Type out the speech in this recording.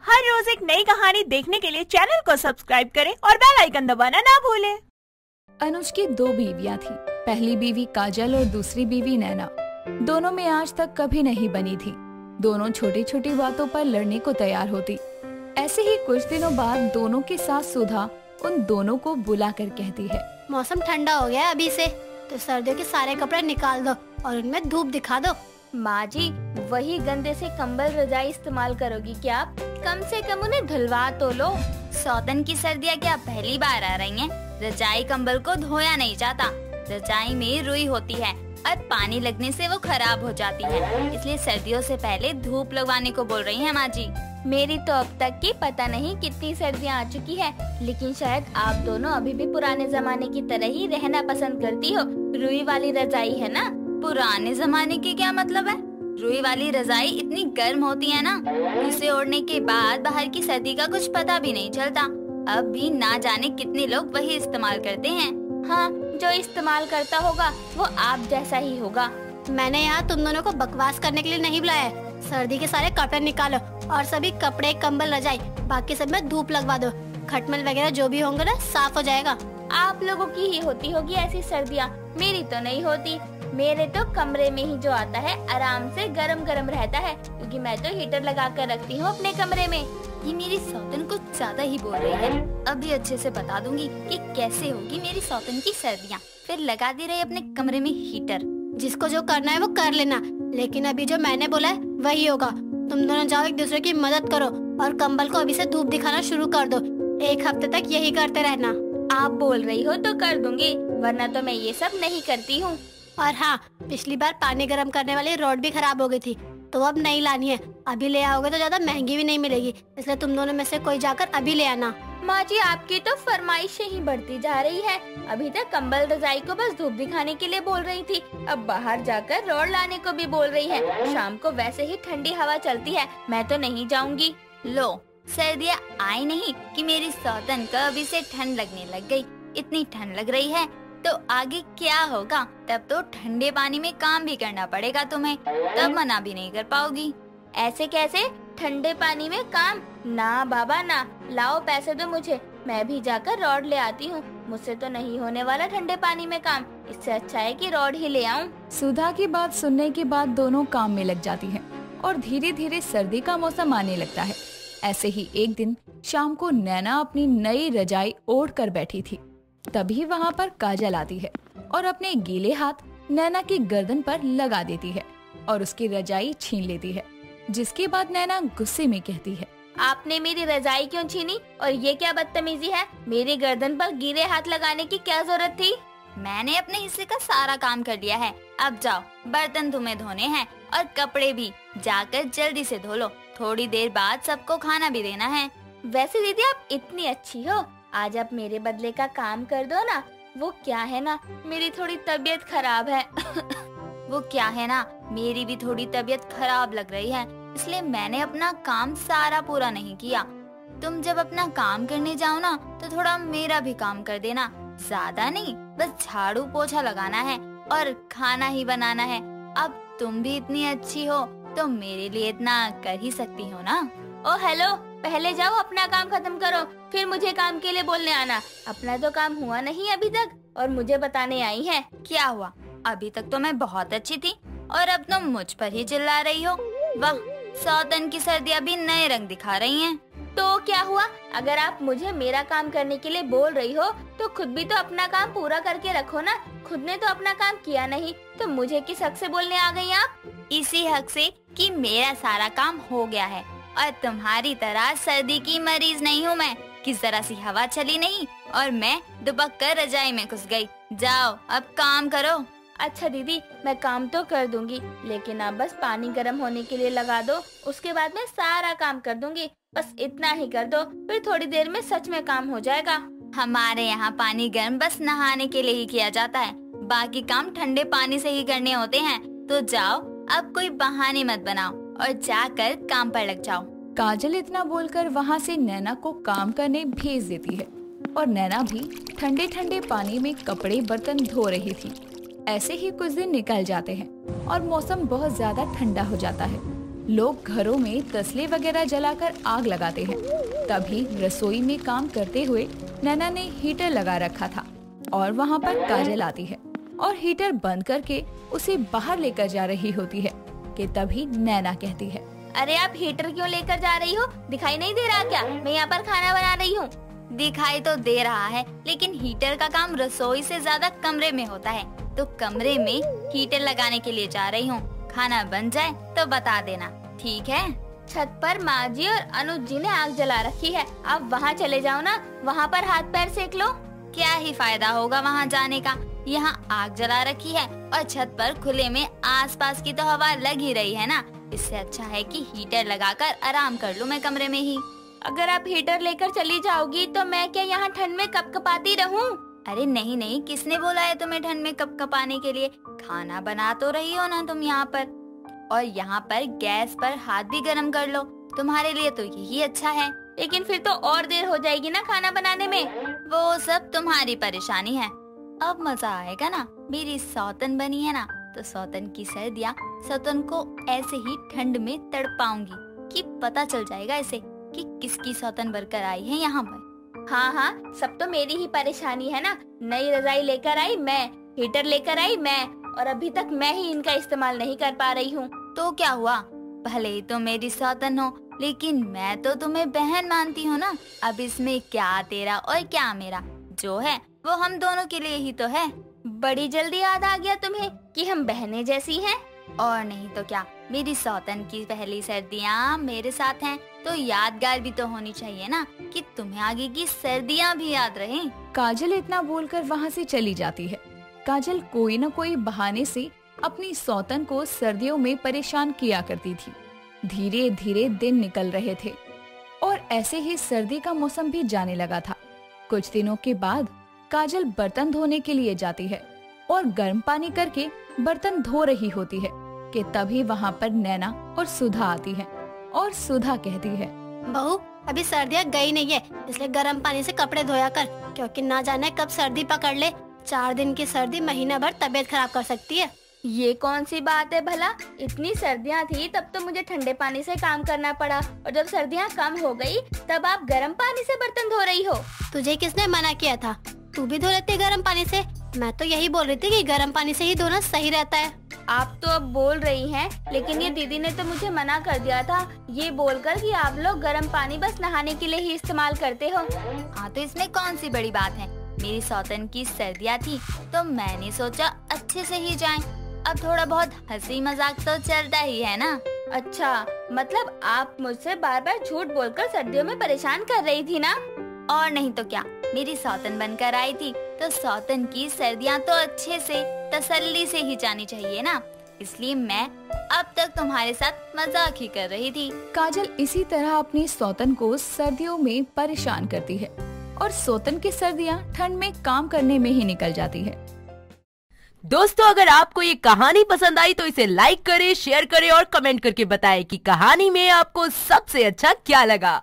हर रोज एक नई कहानी देखने के लिए चैनल को सब्सक्राइब करें और बेल आइकन दबाना ना भूलें। अनुज की 2 बीवियां थी। पहली बीवी काजल और दूसरी बीवी नैना। दोनों में आज तक कभी नहीं बनी थी। दोनों छोटी छोटी बातों पर लड़ने को तैयार होती। ऐसे ही कुछ दिनों बाद दोनों की सास सुधा उन दोनों को बुला कर कहती है, मौसम ठंडा हो गया है अभी से, तो सर्दियों के सारे कपड़े निकाल दो और उनमें धूप दिखा दो। माँ जी, वही गंदे से कंबल रजाई इस्तेमाल करोगी क्या आप? कम से कम उन्हें धुलवा तो लो। सौतन की सर्दियाँ क्या पहली बार आ रही हैं? रजाई कंबल को धोया नहीं जाता। रजाई में रुई होती है और पानी लगने से वो खराब हो जाती है, इसलिए सर्दियों से पहले धूप लगवाने को बोल रही हैं माँ जी। मेरी तो अब तक की पता नहीं कितनी सर्दियाँ आ चुकी है, लेकिन शायद आप दोनों अभी भी पुराने जमाने की तरह ही रहना पसंद करती हो। रुई वाली रजाई है ना? पुराने जमाने की क्या मतलब है? रुई वाली रजाई इतनी गर्म होती है ना, इसे ओढ़ने के बाद बाहर की सर्दी का कुछ पता भी नहीं चलता। अब भी ना जाने कितने लोग वही इस्तेमाल करते हैं। हाँ, जो इस्तेमाल करता होगा वो आप जैसा ही होगा। मैंने यहाँ तुम दोनों को बकवास करने के लिए नहीं बुलाया है। सर्दी के सारे कपड़े निकालो और सभी कपड़े, कंबल, रजाई बाकी सब में धूप लगवा दो। खटमल वगैरह जो भी होंगे ना, साफ हो जाएगा। आप लोगों की ही होती होगी ऐसी सर्दियाँ, मेरी तो नहीं होती। मेरे तो कमरे में ही जो आता है आराम से गरम गरम रहता है, क्योंकि मैं तो हीटर लगा कर रखती हूँ अपने कमरे में। ये मेरी सौतन कुछ ज्यादा ही बोल रही है। अभी अच्छे से बता दूंगी कि कैसे होगी मेरी सौतन की सर्दियाँ। फिर लगा दे रही अपने कमरे में हीटर। जिसको जो करना है वो कर लेना, लेकिन अभी जो मैंने बोला है वही होगा। तुम दोनों जाओ, एक दूसरे की मदद करो और कंबल को अभी से धूप दिखाना शुरू कर दो। 1 हफ्ते तक यही करते रहना। आप बोल रही हो तो कर दूंगी, वरना तो मैं ये सब नहीं करती हूँ। और हाँ, पिछली बार पानी गर्म करने वाली रॉड भी खराब हो गई थी, तो अब नहीं लानी है। अभी ले आओगे तो ज्यादा महंगी भी नहीं मिलेगी, इसलिए तुम दोनों में से कोई जाकर अभी ले आना। माँ जी, आपकी तो फरमाइशें ही बढ़ती जा रही है। अभी तक कंबल रजाई को बस धूप दिखाने के लिए बोल रही थी, अब बाहर जाकर रॉड लाने को भी बोल रही है। शाम को वैसे ही ठंडी हवा चलती है, मैं तो नहीं जाऊंगी। लो, सर्दियाँ आई नहीं कि मेरी सौतन को अभी से ठंड लगने लग गई। इतनी ठंड लग रही है तो आगे क्या होगा? तब तो ठंडे पानी में काम भी करना पड़ेगा तुम्हें, तब मना भी नहीं कर पाओगी। ऐसे कैसे ठंडे पानी में काम? ना बाबा ना, लाओ पैसे दो मुझे, मैं भी जाकर रॉड ले आती हूँ। मुझसे तो नहीं होने वाला ठंडे पानी में काम, इससे अच्छा है कि रॉड ही ले आऊँ। सुधा की बात सुनने के बाद दोनों काम में लग जाती हैं और धीरे धीरे सर्दी का मौसम आने लगता है। ऐसे ही एक दिन शाम को नैना अपनी नई रजाई ओढ़ कर बैठी थी। तभी वहाँ पर काजल आती है और अपने गीले हाथ नैना की गर्दन पर लगा देती है और उसकी रजाई छीन लेती है, जिसके बाद नैना गुस्से में कहती है, आपने मेरी रजाई क्यों छीनी और ये क्या बदतमीजी है? मेरी गर्दन पर गीले हाथ लगाने की क्या जरूरत थी? मैंने अपने हिस्से का सारा काम कर लिया है, अब जाओ, बर्तन तुम्हें धोने हैं और कपड़े भी जाकर जल्दी से धो लो। थोड़ी देर बाद सबको खाना भी देना है। वैसे दीदी आप इतनी अच्छी हो, आज आप मेरे बदले का काम कर दो ना। वो क्या है ना, मेरी थोड़ी तबीयत खराब है। वो क्या है ना, मेरी भी थोड़ी तबीयत खराब लग रही है, इसलिए मैंने अपना काम सारा पूरा नहीं किया। तुम जब अपना काम करने जाओ ना तो थोड़ा मेरा भी काम कर देना। ज्यादा नहीं, बस झाड़ू पोछा लगाना है और खाना ही बनाना है। अब तुम भी इतनी अच्छी हो तो मेरे लिए इतना कर ही सकती हो ना। ओ हेलो, पहले जाओ अपना काम खत्म करो, फिर मुझे काम के लिए बोलने आना। अपना तो काम हुआ नहीं अभी तक और मुझे बताने आई है। क्या हुआ? अभी तक तो मैं बहुत अच्छी थी और अब तुम मुझ पर ही चिल्ला रही हो। वाह, सौतन की सर्दियाँ भी नए रंग दिखा रही हैं। तो क्या हुआ? अगर आप मुझे मेरा काम करने के लिए बोल रही हो तो खुद भी तो अपना काम पूरा करके रखो ना। खुद ने तो अपना काम किया नहीं तो मुझे किस हक से बोलने आ गई आप? इसी हक से कि मेरा सारा काम हो गया है और तुम्हारी तरह सर्दी की मरीज नहीं हूँ मैं कि जरा सी हवा चली नहीं और मैं दुबक कर रजाई में घुस गई। जाओ अब काम करो। अच्छा दीदी, मैं काम तो कर दूंगी, लेकिन आप बस पानी गर्म होने के लिए लगा दो, उसके बाद मैं सारा काम कर दूंगी। बस इतना ही कर दो, फिर थोड़ी देर में सच में काम हो जाएगा। हमारे यहाँ पानी गर्म बस नहाने के लिए ही किया जाता है, बाकी काम ठंडे पानी से ही करने होते हैं। तो जाओ, अब कोई बहाने मत बनाओ और जाकर काम पर लग जाओ। काजल इतना बोलकर वहाँ से नैना को काम करने भेज देती है और नैना भी ठंडे ठंडे पानी में कपड़े बर्तन धो रही थी। ऐसे ही कुछ दिन निकल जाते हैं और मौसम बहुत ज्यादा ठंडा हो जाता है। लोग घरों में तसले वगैरह जलाकर आग लगाते हैं। तभी रसोई में काम करते हुए नैना ने हीटर लगा रखा था और वहाँ पर काजल आती है और हीटर बंद करके उसे बाहर लेकर जा रही होती है कि तभी नैना कहती है, अरे आप हीटर क्यों लेकर जा रही हो? दिखाई नहीं दे रहा क्या? मैं यहाँ पर खाना बना रही हूँ। दिखाई तो दे रहा है, लेकिन हीटर का काम रसोई से ज्यादा कमरे में होता है, तो कमरे में हीटर लगाने के लिए जा रही हूँ। खाना बन जाए तो बता देना, ठीक है? छत पर माँ जी और अनुज जी ने आग जला रखी है, आप वहाँ चले जाओ ना, वहाँ पर हाथ पैर सेक लो। क्या ही फायदा होगा वहाँ जाने का, यहाँ आग जला रखी है और छत पर खुले में आसपास की तो हवा लग ही रही है ना। इससे अच्छा है कि हीटर लगाकर आराम कर लूँ मैं कमरे में ही। अगर आप हीटर लेकर चली जाओगी तो मैं क्या यहाँ ठंड में कपकपाती रहूँ? अरे नहीं नहीं, किसने बोला है तुम्हें ठंड में कपकपाने के लिए? खाना बना तो रही हो ना तुम यहाँ पर, और यहाँ पर गैस पर हाथ भी गर्म कर लो, तुम्हारे लिए तो यही अच्छा है। लेकिन फिर तो और देर हो जाएगी ना खाना बनाने में। वो सब तुम्हारी परेशानी है, अब मजा आएगा ना। मेरी सौतन बनी है ना, तो सौतन की सर्दियाँ सौतन को ऐसे ही ठंड में तड़पाऊंगी कि पता चल जाएगा इसे कि किसकी सौतन बनकर आई है यहाँ पर। हाँ हाँ, सब तो मेरी ही परेशानी है ना। नई रजाई लेकर आई मैं, हीटर लेकर आई मैं, और अभी तक मैं ही इनका इस्तेमाल नहीं कर पा रही हूँ। तो क्या हुआ, भले ही तो मेरी सौतन हो, लेकिन मैं तो तुम्हें बहन मानती हूँ ना। अब इसमें क्या तेरा और क्या मेरा, जो है वो हम दोनों के लिए ही तो है। बड़ी जल्दी याद आ गया तुम्हें कि हम बहनें जैसी हैं। और नहीं तो क्या, मेरी सौतन की पहली सर्दियाँ मेरे साथ हैं, तो यादगार भी तो होनी चाहिए ना, कि तुम्हें आगे की सर्दियाँ भी याद रहें। काजल इतना बोलकर वहाँ से चली जाती है। काजल कोई न कोई बहाने से अपनी सौतन को सर्दियों में परेशान किया करती थी। धीरे धीरे दिन निकल रहे थे और ऐसे ही सर्दी का मौसम भी जाने लगा था। कुछ दिनों के बाद काजल बर्तन धोने के लिए जाती है और गर्म पानी करके बर्तन धो रही होती है कि तभी वहाँ पर नैना और सुधा आती है और सुधा कहती है, बहू अभी सर्दियाँ गई नहीं है, इसलिए गर्म पानी से कपड़े धोया कर, क्योंकि ना जाने कब सर्दी पकड़ ले। 4 दिन की सर्दी महीना भर तबीयत खराब कर सकती है। ये कौन सी बात है भला? इतनी सर्दियाँ थी तब तो मुझे ठंडे पानी से काम करना पड़ा, और जब सर्दियाँ कम हो गई तब आप गर्म पानी से बर्तन धो रही हो। तुझे किसने मना किया था? तू भी धो लेती है गर्म पानी से। मैं तो यही बोल रही थी कि गर्म पानी से ही धोना सही रहता है। आप तो अब बोल रही हैं, लेकिन ये दीदी ने तो मुझे मना कर दिया था, ये बोलकर कि आप लोग गर्म पानी बस नहाने के लिए ही इस्तेमाल करते हो। हाँ तो इसमें कौन सी बड़ी बात है? मेरी सौतन की सर्दियाँ थी तो मैंने सोचा अच्छे से ही जाएं। अब थोड़ा बहुत हंसी मजाक तो चलता ही है ना। अच्छा, मतलब आप मुझसे बार बार झूठ बोलकर सर्दियों में परेशान कर रही थी ना? और नहीं तो क्या, मेरी सौतन बनकर आई थी तो सौतन की सर्दियाँ तो अच्छे से तसल्ली से ही जानी चाहिए ना, इसलिए मैं अब तक तुम्हारे साथ मजाक ही कर रही थी। काजल इसी तरह अपनी सौतन को सर्दियों में परेशान करती है और सौतन की सर्दियाँ ठंड में काम करने में ही निकल जाती है। दोस्तों, अगर आपको ये कहानी पसंद आई तो इसे लाइक करें, शेयर करें और कमेंट करके बताएं कि कहानी में आपको सबसे अच्छा क्या लगा।